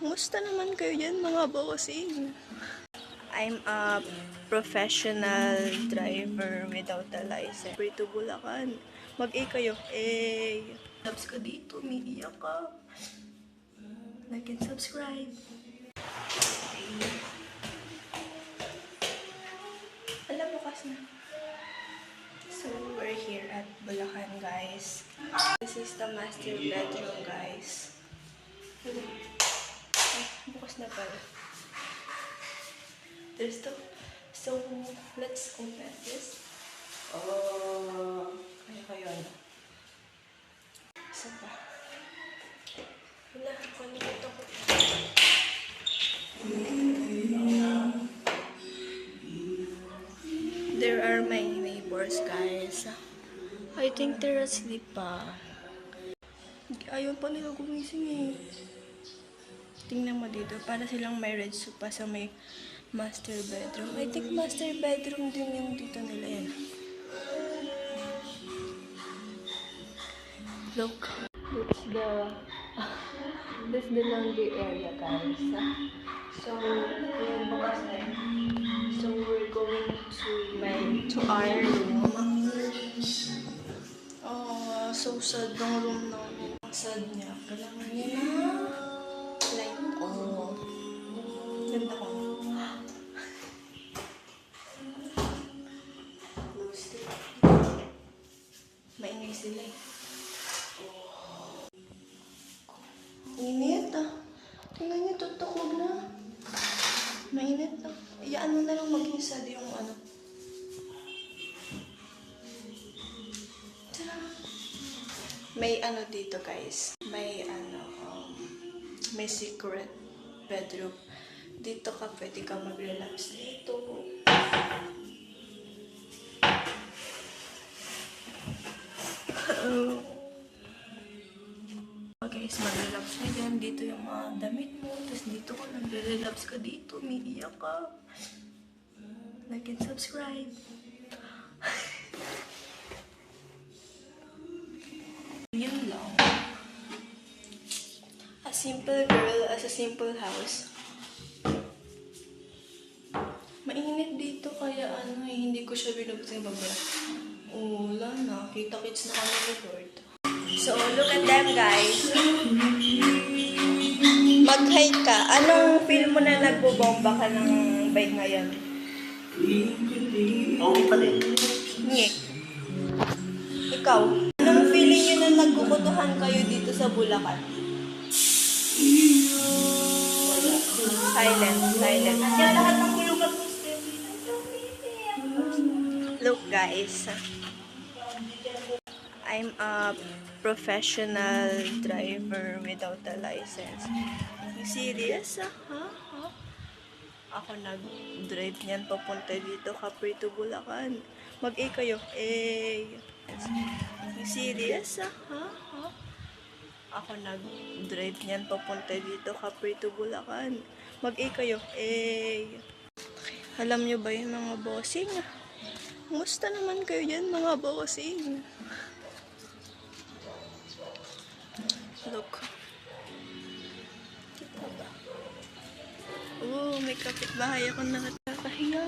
Kumusta naman kayo dyan mga bossing? I'm a professional driver without a license. Free to Bulacan. Mag-A kayo. Subs ka dito, umiiyak ka. Like and subscribe. Alam mo kasi na. So, we're here at Bulacan, guys. This is the master bedroom, guys. Ay, bukas na pala. There's the... So, let's open this. Kaya ano. Isa pa. Wala, kalimutan ko. There are my neighbors, guys. I think they're asleep pa. Ayaw pa nila gumising eh. Tingnan mo dito, para silang may red soup pa sa may master bedroom. I think master bedroom din yung dito nila yan. Look, that's the laundry area, guys. So, yung bukas na yun. So, we're going to our room. Oh, so sad ng room namin. Ang sad niya. Kailangan niya na light. Oh. Ganda ko. Maingay sila eh. Init ah. Tingnan niyo, tutuklog na. Mainit ah. Iyaan mo na lang maging sad yung ano. Tara. May ano dito, guys. May ano, may secret bedroom. Dito ka, pwede ka mag-relax dito. Guys, mag-relax ka dyan. Dito yung mga damit mo. Tapos dito ka, nag-relax ka dito. Umiiyak ka. Like and subscribe. Yun lang. A simple girl as a simple house. Mainit dito kaya ano eh, hindi ko siya binubuksan baba. Wala na. Kita-kits na kami ni Lord. So, look at them, guys. Mag-hi ka. Anong feel mo na nagbobomba ka ng bike ngayon? Okay pa rin. Nge. Ikaw, anong feeling nyo na nagkukutuhan kayo dito sa Bulacan? Silent. Nandiyan lahat ng kulugan mo. Look, guys. I'm a professional driver without a license. You serious, ha? Ako nag-drive niyan papunta dito, Capri to Bulacan. Mag-A kayo. You serious, ha? Ako nag-drive niyan papunta dito, Capri to Bulacan. Mag-A kayo. Alam nyo ba yung mga bossing? Kumusta naman kayo dyan, mga bossing? Look. Kita ba? Oh, may kapitbahay ako nakakahiya.